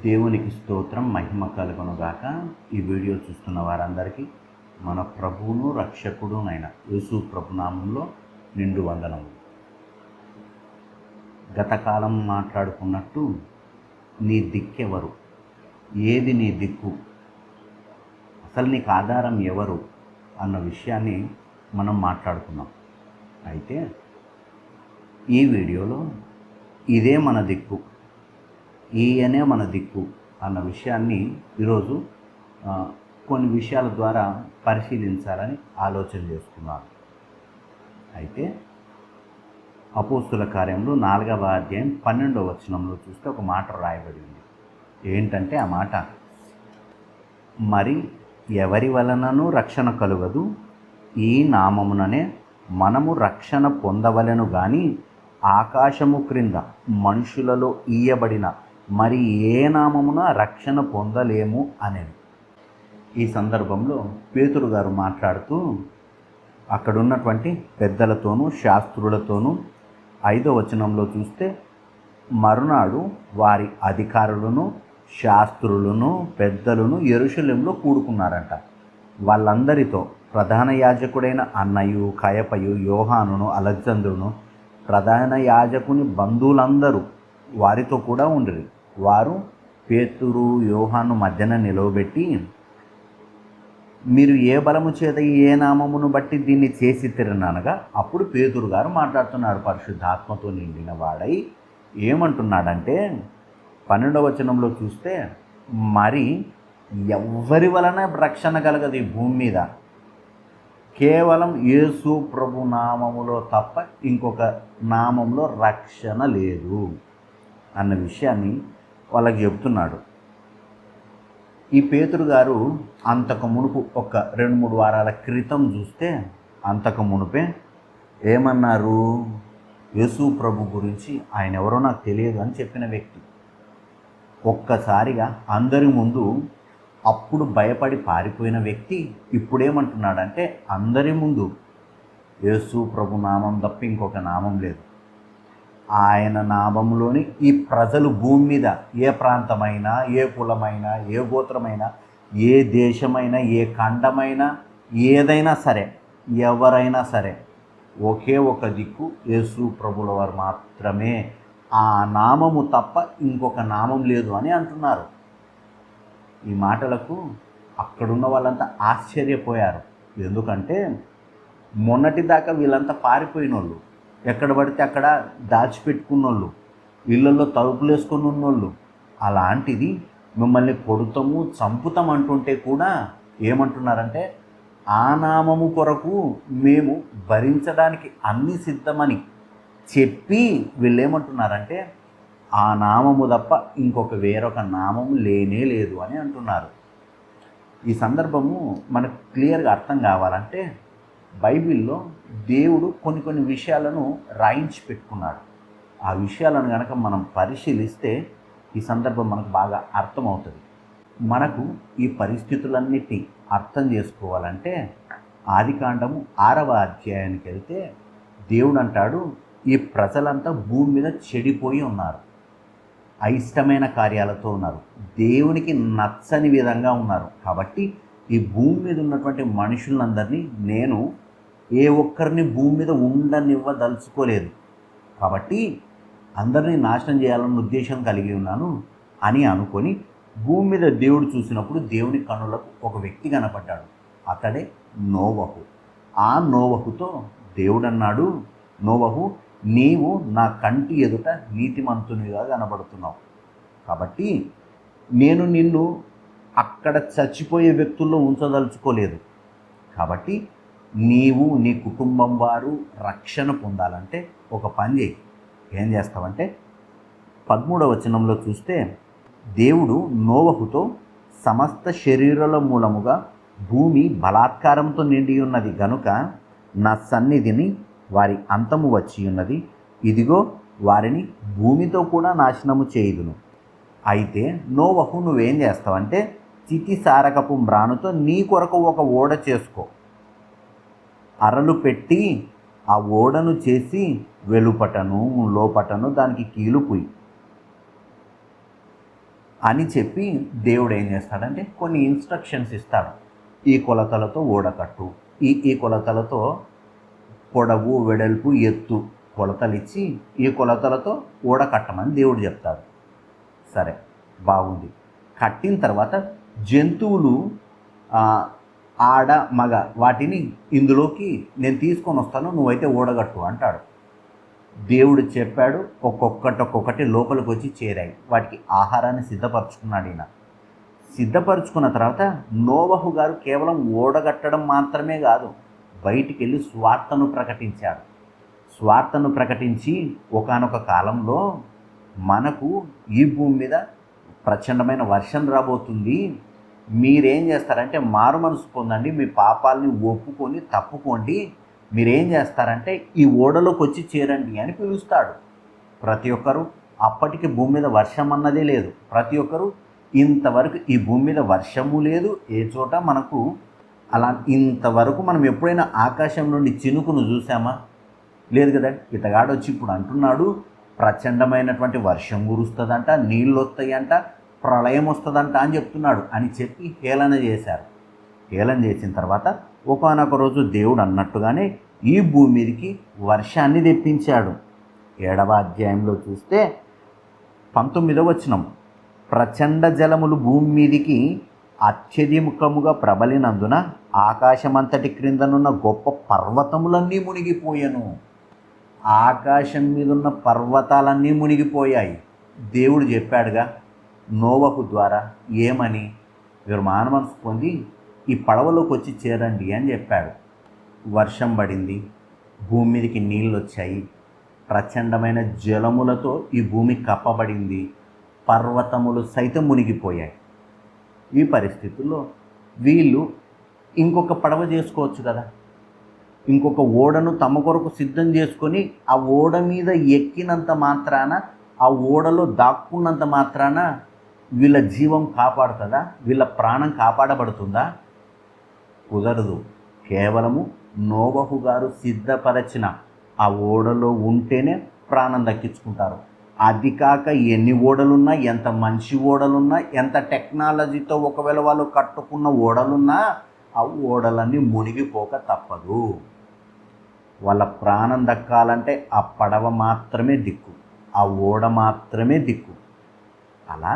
దేవునికి స్తోత్రం, మహిమ కలుగునుగాక. ఈ వీడియో చూస్తున్న వారందరికీ మన ప్రభువును రక్షకుడునైన యేసు ప్రభునామంలో నిండు వందనము. గతకాలం మాట్లాడుకున్నట్టు నీ దిక్కెవరు, ఏది నీ దిక్కు, అసలు నీకు ఆధారం ఎవరు అన్న విషయాన్ని మనం మాట్లాడుకున్నాం. అయితే ఈ వీడియోలో ఇదే మన దిక్కు, ఈయనే మన దిక్కు అన్న విషయాన్ని ఈరోజు కొన్ని విషయాల ద్వారా పరిశీలించాలని ఆలోచన చేసుకున్నాను. అయితే అపోస్తుల కార్యంలో 4వ అధ్యాయం 12వ వచనంలో చూస్తే ఒక మాట రాయబడింది. ఏంటంటే ఆ మాట, మరి ఎవరి వలనను రక్షణ కలుగదు, ఈ నామముననే మనము రక్షణ పొందవలెను గాని ఆకాశము క్రింద మనుషులలో ఇయ్యబడిన మరి ఏ నామమున రక్షణ పొందలేము అనేది. ఈ సందర్భంలో పేతురు గారు మాట్లాడుతూ అక్కడున్నటువంటి పెద్దలతోనూ శాస్త్రులతోనూ 5వ వచనంలో చూస్తే, మరునాడు వారి అధికారులను శాస్త్రులను పెద్దలను యెరూషలేములో కూడుకున్నారంట. వాళ్ళందరితో ప్రధాన యాజకుడైన అన్నయు కయపయు యోహానును అలెగ్జంద్రును ప్రధాన యాజకుని బంధువులందరూ వారితో కూడా ఉండిరి. వారు పేతురు యోహాను మధ్యన నిలవబెట్టి, మీరు ఏ బలము చేత ఏ నామమును బట్టి దీన్ని చేసి తిరనగా, అప్పుడు పేతురు గారు మాట్లాడుతున్నారు పరిశుద్ధాత్మతో నిండిన వాడై. ఏమంటున్నాడంటే 12వ వచనంలో చూస్తే, మరి ఎవ్వరి వలన రక్షణ కలగదు ఈ భూమి మీద, కేవలం యేసు ప్రభు నామములో తప్ప ఇంకొక నామంలో రక్షణ లేదు అన్న విషయాన్ని వాళ్ళకి చెబుతున్నాడు. ఈ పేతురు గారు అంతకు మునుపు ఒక 2-3 వారాల క్రితం చూస్తే, అంతకు మునుపే ఏమన్నారు, యేసు ప్రభు గురించి ఆయన ఎవరో నాకు తెలియదు అని చెప్పిన వ్యక్తి. ఒక్కసారిగా అందరి ముందు అప్పుడు భయపడి పారిపోయిన వ్యక్తి ఇప్పుడేమంటున్నాడంటే, అందరి ముందు యేసు ప్రభు నామం తప్ప ఇంకొక నామం లేదు, ఆయన నామంలోని ఈ ప్రజలు భూమి మీద ఏ ప్రాంతమైనా, ఏ కులమైనా, ఏ గోత్రమైనా, ఏ దేశమైనా, ఏ ఖండమైనా, ఏదైనా సరే, ఎవరైనా సరే, ఒకే ఒక దిక్కు యేసు ప్రభుల వారు మాత్రమే, ఆ నామము తప్ప ఇంకొక నామం లేదు అని అంటున్నారు. ఈ మాటలకు అక్కడున్న వాళ్ళంతా ఆశ్చర్యపోయారు. ఎందుకంటే మొన్నటి దాకా వీళ్ళంతా పారిపోయిన వాళ్ళు, ఎక్కడ పడితే అక్కడ దాచిపెట్టుకున్న వాళ్ళు, ఇళ్ళల్లో తలుపులు వేసుకొని ఉన్నోళ్ళు, అలాంటిది మిమ్మల్ని కొడుతాము చంపుతాం అంటుంటే కూడా ఏమంటున్నారంటే, ఆ నామము కొరకు మేము భరించడానికి అన్నీ సిద్ధమని చెప్పి వీళ్ళేమంటున్నారంటే, ఆ నామము తప్ప ఇంకొక వేరొక నామము లేనే లేదు అని అంటున్నారు. ఈ సందర్భము మనకు క్లియర్గా అర్థం కావాలంటే, బైబిల్లో దేవుడు కొన్ని విషయాలను రాయించి పెట్టుకున్నాడు. ఆ విషయాలను కనుక మనం పరిశీలిస్తే ఈ సందర్భం మనకు బాగా అర్థమవుతుంది. మనకు ఈ పరిస్థితులన్నిటినీ అర్థం చేసుకోవాలంటే ఆదికాండము 6వ అధ్యాయానికి వెళ్తే దేవుడు అంటాడు, ఈ ప్రజలంతా భూమి మీద చెడిపోయి ఉన్నారు, అయిష్టమైన కార్యాలతో ఉన్నారు, దేవునికి నచ్చని విధంగా ఉన్నారు. కాబట్టి ఈ భూమి మీద ఉన్నటువంటి మనుషులందరినీ నేను ఏ ఒక్కరిని భూమి మీద ఉండనివ్వదలుచుకోలేదు, కాబట్టి అందరినీ నాశనం చేయాలన్న ఉద్దేశం కలిగి ఉన్నాను అని అనుకొని భూమి మీద దేవుడు చూసినప్పుడు దేవుని కన్నులకు ఒక వ్యక్తి కనపడ్డాడు. అతడే నోవహు. ఆ నోవహుతో దేవుడు అన్నాడు, నోవహు, నీవు నా కంటి ఎదుట నీతిమంతునిగా కనబడుతున్నావు, కాబట్టి నేను నిన్ను అక్కడ చచ్చిపోయే వ్యక్తుల్లో ఉంచదలుచుకోలేదు, కాబట్టి నీవు నీ కుటుంబం వారు రక్షణ పొందాలంటే ఒక పని చేయి. ఏం చేస్తావంటే 13వ వచనంలో చూస్తే, దేవుడు నోవహుతో, సమస్త శరీరాల మూలముగా భూమి బలాత్కారంతో నిండి ఉన్నది గనుక నా సన్నిధిని వారి అంతము వచ్చి ఉన్నది, ఇదిగో వారిని భూమితో కూడా నాశనము చేయుదును. అయితే నోవహు నువ్వేం చేస్తావంటే, చితిసారకపు మ్రానుతో నీ కొరకు ఒక ఓడ చేసుకో, అరలు పెట్టి ఆ ఓడను చేసి వెలుపటను లోపటను దానికి కీలు పుయ్యి, అని చెప్పి దేవుడు ఏం చేస్తాడంటే కొన్ని ఇన్స్ట్రక్షన్స్ ఇస్తాడు. ఈ కొలతలతో ఓడకట్టు, ఈ కొలతలతో పొడవు, వెడల్పు, ఎత్తు కొలతలు ఇచ్చి ఈ కొలతలతో ఓడకట్టమని దేవుడు చెప్తాడు. సరే, బాగుంది. కట్టిన తర్వాత జంతువులు ఆడ మగ వాటిని ఇందులోకి నేను తీసుకొని వస్తాను, నువ్వైతే ఓడగట్టు అంటాడు. దేవుడు చెప్పాడు. ఒక్కొక్కటి లోపలికి వచ్చి చేరాయి. వాటికి ఆహారాన్ని సిద్ధపరచుకున్నాడు. ఈయన సిద్ధపరచుకున్న తర్వాత నోవహు గారు కేవలం ఓడగట్టడం మాత్రమే కాదు, బయటికి వెళ్ళి స్వార్థను ప్రకటించాడు. స్వార్థను ప్రకటించి ఒకానొక కాలంలో మనకు ఈ భూమి మీద ప్రచండమైన వర్షం రాబోతుంది, మీరేం చేస్తారంటే మారు మనసు పొందండి, మీ పాపాలని ఒప్పుకొని తప్పుకోండి, మీరేం చేస్తారంటే ఈ ఓడలోకి వచ్చి చేరండి అని పిలుస్తాడు. ప్రతి ఒక్కరు, అప్పటికి భూమి మీద వర్షం అన్నదే లేదు. ప్రతి ఒక్కరు ఇంతవరకు ఈ భూమి మీద వర్షము లేదు, ఏ చోట మనకు అలా ఇంతవరకు మనం ఎప్పుడైనా ఆకాశం నుండి చినుకును చూసామా? లేదు కదా. ఇతగాడు వచ్చి ఇప్పుడు అంటున్నాడు ప్రచండమైనటువంటి వర్షం కురుస్తుందంట, నీళ్ళు వస్తాయంట, ప్రళయం వస్తుందంట అని చెప్తున్నాడు అని చెప్పి హేళన చేశారు. హేళన చేసిన తర్వాత ఒకానొక రోజు దేవుడు అన్నట్టుగానే ఈ భూమి మీదకి వర్షాన్ని తెప్పించాడు. 7వ అధ్యాయంలో చూస్తే 19వ వచనం, ప్రచండ జలములు భూమి మీదికి అత్యధికముగా ప్రబలినందున ఆకాశమంతటి క్రిందనున్న గొప్ప పర్వతములన్నీ మునిగిపోయాను. ఆకాశం మీద ఉన్న పర్వతాలన్నీ మునిగిపోయాయి. దేవుడు చెప్పాడుగా నోవహు ద్వారా ఏమని, మీరు మానమనసు పొంది ఈ పడవలోకి వచ్చి చేరండి అని చెప్పాడు. వర్షం పడింది, భూమి మీదకి నీళ్ళు వచ్చాయి, ప్రచండమైన జలములతో ఈ భూమి కప్పబడింది, పర్వతములు సైతం మునిగిపోయాయి. ఈ పరిస్థితుల్లో వీళ్ళు ఇంకొక పడవ చేసుకోవచ్చు కదా, ఇంకొక ఓడను తమ కొరకు సిద్ధం చేసుకొని ఆ ఓడ మీద ఎక్కినంత మాత్రాన, ఆ ఓడలో దాక్కున్నంత మాత్రాన వీళ్ళ జీవం కాపాడుతుందా? వీళ్ళ ప్రాణం కాపాడబడుతుందా? కుదరదు. కేవలము నోవహు గారు సిద్ధపరచిన ఆ ఓడలో ఉంటేనే ప్రాణం దక్కించుకుంటారు. అది కాక ఎన్ని ఓడలున్నా, ఎంత మంచి ఓడలున్నా, ఎంత టెక్నాలజీతో ఒకవేళ వాళ్ళు కట్టుకున్న ఓడలున్నా ఆ ఓడలన్నీ మునిగిపోక తప్పదు. వాళ్ళ ప్రాణం దక్కాలంటే ఆ పడవ మాత్రమే దిక్కు, ఆ ఓడ మాత్రమే దిక్కు. అలా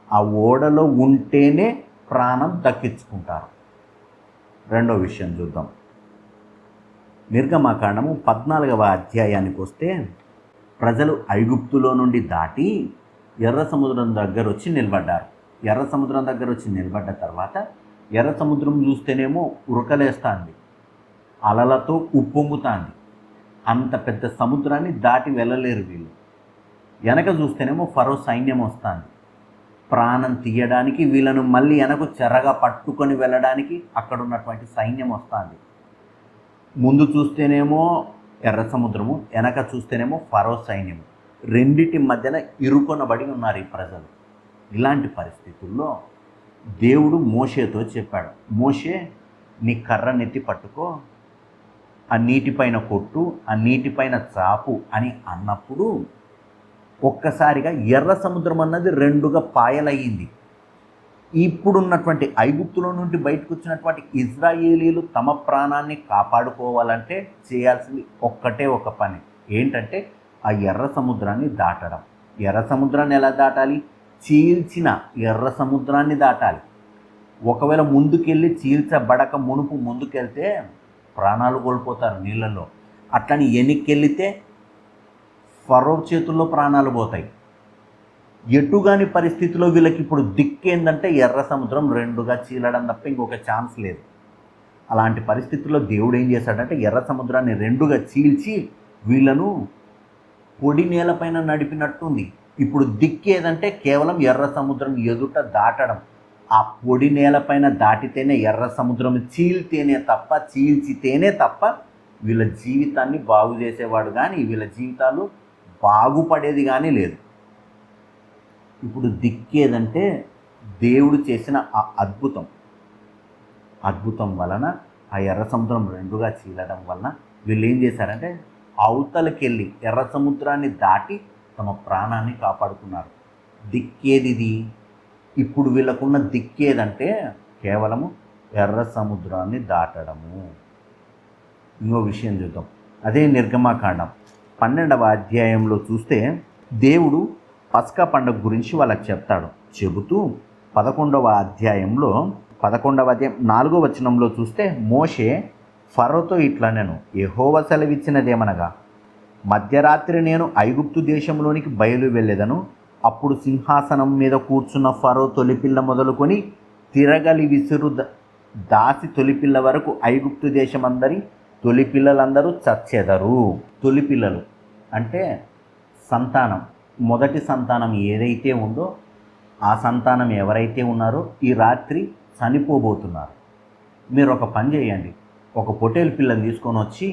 ఆ ఓడలో ఉంటేనే ప్రాణం దక్కించుకుంటారు. రెండో విషయం చూద్దాం. నిర్గమకాండము 14వ అధ్యాయానికి వస్తే, ప్రజలు ఐగుప్తులో నుండి దాటి ఎర్ర సముద్రం దగ్గర వచ్చి నిలబడ్డారు. ఎర్ర సముద్రం దగ్గర వచ్చి నిలబడ్డ తర్వాత ఎర్ర సముద్రం చూస్తేనేమో ఉరకలేస్తుంది, అలలతో ఉప్పొంగుతుంది. అంత పెద్ద సముద్రాన్ని దాటి వెళ్ళలేరు వీళ్ళు. వెనక చూస్తేనేమో ఫరో సైన్యం వస్తుంది. ప్రాణం తీయడానికి వీళ్ళను మళ్ళీ వెనక చెరగా పట్టుకొని వెళ్ళడానికి అక్కడ ఉన్నటువంటి సైన్యం వస్తుంది. ముందు చూస్తేనేమో ఎర్ర సముద్రము, వెనక చూస్తేనేమో ఫరో సైన్యం. రెండిటి మధ్యన ఇరుకొనబడి ఉన్నారు ఈ ప్రజలు. ఇలాంటి పరిస్థితుల్లో దేవుడు మోషేతో చెప్పాడు, మోషే నీ కర్రనెత్తి పట్టుకో, ఆ నీటిపైన కొట్టు, ఆ నీటిపైన చాపు అని అన్నప్పుడు ఒక్కసారిగా ఎర్ర సముద్రం అన్నది రెండుగా పాయలయ్యింది. ఇప్పుడున్నటువంటి ఐగుప్తులో నుండి బయటకు వచ్చినటువంటి ఇజ్రాయేలీలు తమ ప్రాణాన్ని కాపాడుకోవాలంటే చేయాల్సింది ఒక్కటే ఒక పని. ఏంటంటే ఆ ఎర్ర సముద్రాన్ని దాటడం. ఎర్ర సముద్రాన్ని ఎలా దాటాలి? చీల్చిన ఎర్ర సముద్రాన్ని దాటాలి. ఒకవేళ ముందుకెళ్ళి చీల్చబడక మునుపు ముందుకెళ్తే ప్రాణాలు కోల్పోతారు నీళ్ళల్లో. అట్లని వెనక్కెళ్తే ఫరో చేతుల్లో ప్రాణాలు పోతాయి. ఎటుగాని పరిస్థితిలో వీళ్ళకి ఇప్పుడు దిక్కేందంటే ఎర్ర సముద్రం రెండుగా చీలడం తప్ప ఇంకొక ఛాన్స్ లేదు. అలాంటి పరిస్థితుల్లో దేవుడు ఏం చేశాడంటే ఎర్ర సముద్రాన్ని రెండుగా చీల్చి వీళ్ళను పొడి నేలపైన నడిపినట్టుంది. ఇప్పుడు దిక్కేదంటే కేవలం ఎర్ర సముద్రం ఎదుట దాటడం. ఆ పొడి నేలపైన దాటితేనే, ఎర్ర సముద్రం చీల్చితేనే తప్ప వీళ్ళ జీవితాన్ని బాగు చేసేవాడు కానీ, వీళ్ళ జీవితాలు బాగుపడేది కానీ లేదు. ఇప్పుడు దిక్కేదంటే దేవుడు చేసిన ఆ అద్భుతం వలన, ఆ ఎర్ర సముద్రం రెండుగా చీలడం వలన వీళ్ళు ఏం చేశారంటే అవతలకెళ్ళి ఎర్ర సముద్రాన్ని దాటి తమ ప్రాణాన్ని కాపాడుకున్నారు. దిక్కేది ఇప్పుడు వీళ్ళకున్న దిక్కేదంటే కేవలము ఎర్ర సముద్రాన్ని దాటడము. ఇంకో విషయం చూద్దాం. అదే నిర్గమాకాండం 12వ అధ్యాయంలో చూస్తే దేవుడు పస్కా పండుగ గురించి వాళ్ళకి చెప్తాడు. చెబుతూ 11వ అధ్యాయం 4వ వచనంలో చూస్తే మోషే ఫరోతో ఇట్లా నేను యెహోవా సెలవిచ్చినదేమనగా, మధ్యరాత్రి నేను ఐగుప్తు దేశంలోనికి బయలు వెళ్ళేదను. అప్పుడు సింహాసనం మీద కూర్చున్న ఫరో తొలిపిల్ల మొదలుకొని తిరగలి విసురు దాసి తొలిపిల్ల వరకు ఐగుప్తు దేశమందరి తొలిపిల్లలందరూ చచ్చెదరు. తొలిపిల్లలు అంటే సంతానం, మొదటి సంతానం ఏదైతే ఉందో ఆ సంతానం ఎవరైతే ఉన్నారో ఈ రాత్రి చనిపోబోతున్నారు. మీరు ఒక పని చేయండి, ఒక పొటేలు పిల్లని తీసుకొని వచ్చి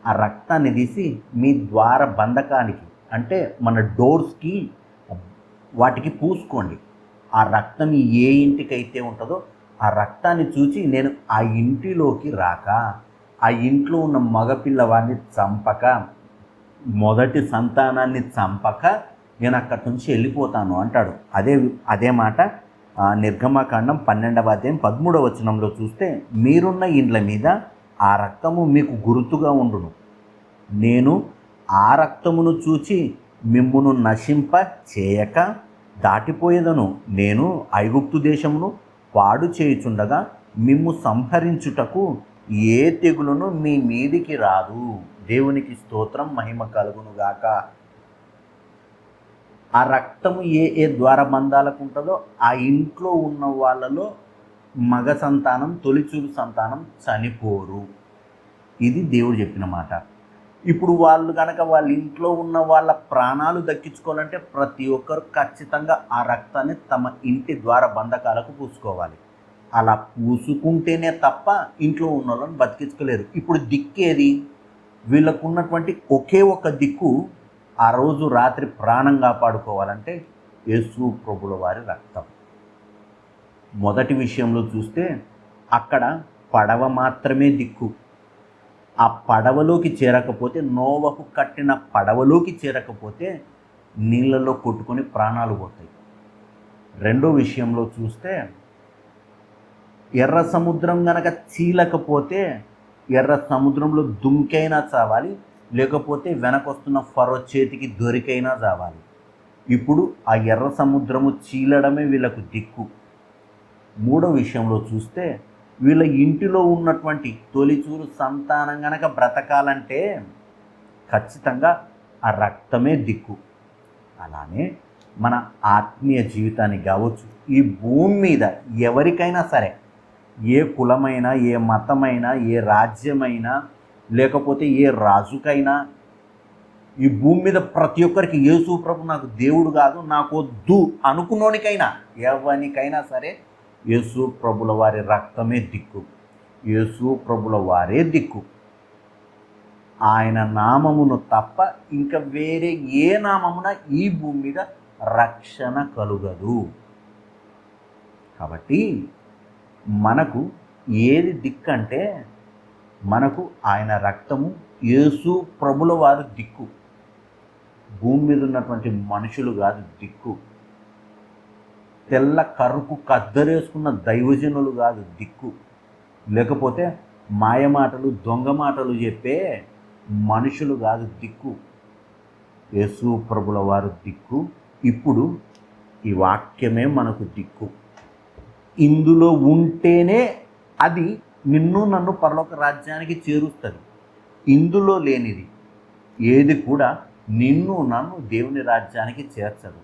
ఆ రక్తాన్ని తీసి మీ ద్వార బంధకానికి అంటే మన డోర్స్కి వాటికి పూసుకోండి. ఆ రక్తం ఏ ఇంటికైతే ఉంటుందో ఆ రక్తాన్ని చూసి నేను ఆ ఇంటిలోకి రాక, ఆ ఇంట్లో ఉన్న మగపిల్లవాడిని చంపక, మొదటి సంతానాన్ని చంపక నేను అక్కడి నుంచి వెళ్ళిపోతాను అంటాడు. అదే మాట నిర్గమాకాండం 12వ అధ్యాయం 13వ వచనంలో చూస్తే, మీరున్న ఇండ్ల మీద ఆ రక్తము మీకు గుర్తుగా ఉండును. నేను ఆ రక్తమును చూచి మిమ్మును నశింప చేయక దాటిపోయేదను. నేను ఐగుప్తు దేశమును పాడు చేయుచుండగా మిమ్ము సంహరించుటకు ఏ తెగులును మీ మీదికి రాదు. దేవునికి స్తోత్రం, మహిమ కలుగునుగాక. ఆ రక్తము ఏ ద్వారబంధాలకు ఉంటుందో ఆ ఇంట్లో ఉన్న వాళ్ళలో మగ సంతానం, తొలిచూలు సంతానం చనిపోరు. ఇది దేవుడు చెప్పిన మాట. ఇప్పుడు వాళ్ళు కనుక వాళ్ళ ఇంట్లో ఉన్న వాళ్ళ ప్రాణాలు దక్కించుకోవాలంటే ప్రతి ఒక్కరు ఖచ్చితంగా ఆ రక్తాన్ని తమ ఇంటి ద్వార బంధకాలకు పూసుకోవాలి. అలా పూసుకుంటేనే తప్ప ఇంట్లో ఉన్న వాళ్ళని బతికించుకోలేరు. ఇప్పుడు దిక్కేది? వీళ్ళకు ఉన్నటువంటి ఒకే ఒక దిక్కు, ఆ రోజు రాత్రి ప్రాణం కాపాడుకోవాలంటే యేసు ప్రభుల వారి రక్తం. మొదటి విషయంలో చూస్తే అక్కడ పడవ మాత్రమే దిక్కు. ఆ పడవలోకి చేరకపోతే, నోవహు కట్టిన పడవలోకి చేరకపోతే నీళ్ళలో కొట్టుకొని ప్రాణాలు పోతాయి. రెండో విషయంలో చూస్తే ఎర్ర సముద్రం గనక చీలకపోతే ఎర్ర సముద్రంలో దుంకైనా చావాలి, లేకపోతే వెనకొస్తున్న ఫరో చేతికి దొరికైనా చావాలి. ఇప్పుడు ఆ ఎర్ర సముద్రము చీలడమే వీళ్ళకు దిక్కు. మూడో విషయంలో చూస్తే వీళ్ళ ఇంటిలో ఉన్నటువంటి తొలిచూరు సంతానం గనక బ్రతకాలంటే ఖచ్చితంగా ఆ రక్తమే దిక్కు. అలానే మన ఆత్మీయ జీవితానికి కావచ్చు, ఈ భూమి మీద ఎవరికైనా సరే, ఏ కులమైనా, ఏ మతమైనా, ఏ రాజ్యమైనా, లేకపోతే ఏ రాజుకైనా, ఈ భూమి మీద ప్రతి ఒక్కరికి యేసు ప్రభు నాకు దేవుడు కాదు, నాకు వద్దు అనుకున్నోనికైనా, ఎవరికైనా సరే యేసు ప్రభుల వారి రక్తమే దిక్కు. యేసు ప్రభుల వారే దిక్కు. ఆయన నామమును తప్ప ఇంకా వేరే ఏ నామమున ఈ భూమి మీద రక్షణ కలుగదు. కాబట్టి మనకు ఏది దిక్కు అంటే మనకు ఆయన రక్తము, యేసు ప్రభుల వారు దిక్కు. భూమి మీద ఉన్నటువంటి మనుషులు కాదు దిక్కు. తెల్ల కరుకు కద్దరేసుకున్న దైవజనులు కాదు దిక్కు. లేకపోతే మాయమాటలు, దొంగ మాటలు చెప్పే మనుషులు కాదు దిక్కు. యేసు ప్రభుల వారు దిక్కు. ఇప్పుడు ఈ వాక్యమే మనకు దిక్కు. ఇందులో ఉంటేనే అది నిన్ను నన్ను పరలోక రాజ్యానికి చేరుస్తుంది. ఇందులో లేనిది ఏది కూడా నిన్ను నన్ను దేవుని రాజ్యానికి చేర్చదు.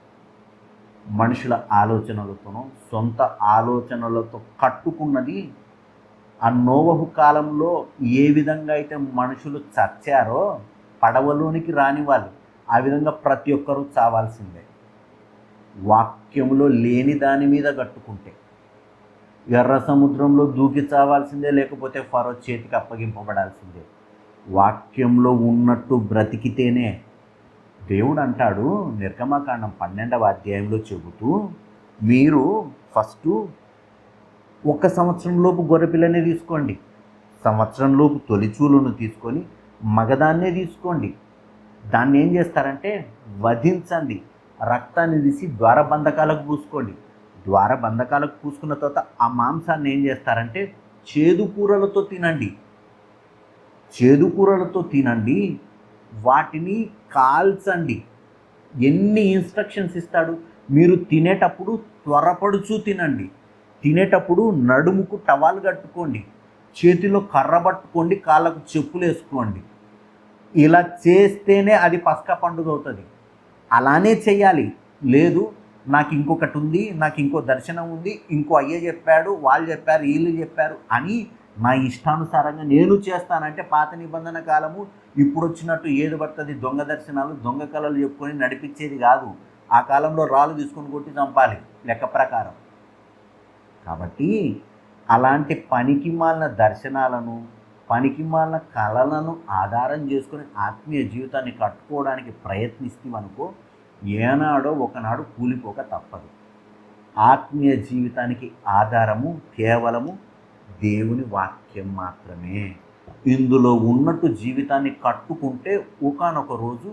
మనుషుల ఆలోచనలతోనో సొంత ఆలోచనలతో కట్టుకున్నది. ఆ నోవహు కాలంలో ఏ విధంగా అయితే మనుషులు చచ్చారో, పడవలోనికి రాని వాళ్ళు, ఆ విధంగా ప్రతి ఒక్కరూ చావాల్సిందే. వాక్యంలో లేని దాని మీద కట్టుకుంటే ఎర్ర సముద్రంలో దూకి చావాల్సిందే, లేకపోతే ఫరో చేతికి అప్పగింపబడాల్సిందే. వాక్యంలో ఉన్నట్టు బ్రతికితేనే. దేవుడు అంటాడు నిర్గమకాండం 12వ అధ్యాయంలో చెబుతూ, మీరు ఫస్ట్ 1 సంవత్సరంలోపు గొర్రెపిల్లని తీసుకోండి, సంవత్సరంలోపు తొలిచూలును తీసుకొని మగదాన్నే తీసుకోండి. దాన్ని ఏం చేస్తారంటే వధించండి, రక్తాన్ని తీసి ద్వారబంధకాలకు పూసుకోండి. ద్వార బంధకాలకు పూసుకున్న తర్వాత ఆ మాంసాన్ని ఏం చేస్తారంటే చేదు కూరలతో తినండి, చేదు కూరలతో తినండి, వాటిని కాల్చండి. ఎన్ని ఇన్స్ట్రక్షన్స్ ఇస్తాడు. మీరు తినేటప్పుడు త్వరపడుచు తినండి, తినేటప్పుడు నడుముకు టవాలు కట్టుకోండి, చేతిలో కర్ర పట్టుకోండి, కాళ్ళకు చెప్పులు వేసుకోండి. ఇలా చేస్తేనే అది పస్కా పండుగ అవుతుంది. అలానే చెయ్యాలి. లేదు నాకు ఇంకొకటి ఉంది, నాకు ఇంకో దర్శనం ఉంది, ఇంకో అయ్య చెప్పాడు, వాళ్ళు చెప్పారు, వీళ్ళు చెప్పారు అని నా ఇష్టానుసారంగా నేను చేస్తానంటే పాత నిబంధన కాలము ఇప్పుడు వచ్చినట్టు ఏది పడుతుంది దొంగ దర్శనాలు దొంగ కళలు చెప్పుకొని నడిపించేది కాదు. ఆ కాలంలో రాళ్ళు తీసుకొని కొట్టి చంపాలి లెక్క ప్రకారం. కాబట్టి అలాంటి పనికిమాలిన దర్శనాలను పనికిమాలిన కళలను ఆధారం చేసుకొని ఆత్మీయ జీవితాన్ని కట్టుకోవడానికి ప్రయత్నిస్తామనుకో ఏనాడో ఒకనాడు కూలిపోక తప్పదు. ఆత్మీయ జీవితానికి ఆధారము కేవలము దేవుని వాక్యం మాత్రమే. ఇందులో ఉన్నట్టు జీవితాన్ని కట్టుకుంటే ఒకానొక రోజు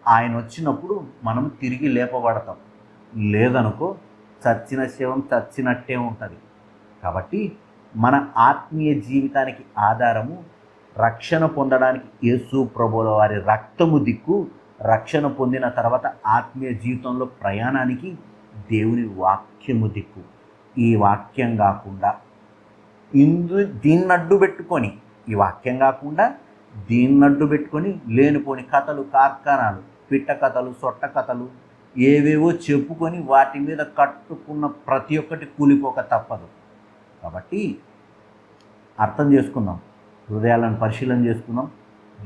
ఆయన వచ్చినప్పుడు మనం తిరిగి లేపబడతాం. లేదనుకో చచ్చిన శవం చచ్చినట్టే ఉంటుంది. కాబట్టి మన ఆత్మీయ జీవితానికి ఆధారము రక్షణ పొందడానికి యేసు ప్రభువుల వారి రక్తము దిక్కు, రక్షణ పొందిన తర్వాత ఆత్మీయ జీవితంలో ప్రయాణానికి దేవుని వాక్యము దిక్కు. ఈ వాక్యం కాకుండా దీన్నడ్డు పెట్టుకొని ఈ వాక్యం కాకుండా దీన్నడ్డు పెట్టుకొని లేనిపోని కథలు కార్ఖానాలు పిట్ట కథలు సొట్ట కథలు ఏవేవో చెప్పుకొని వాటి మీద కట్టుకున్న ప్రతి ఒక్కటి కూలిపోక తప్పదు. కాబట్టి అర్థం చేసుకుందాం, హృదయాలను పరిశీలన చేసుకుందాం,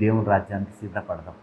దేవుని రాజ్యానికి సిద్ధపడదాం.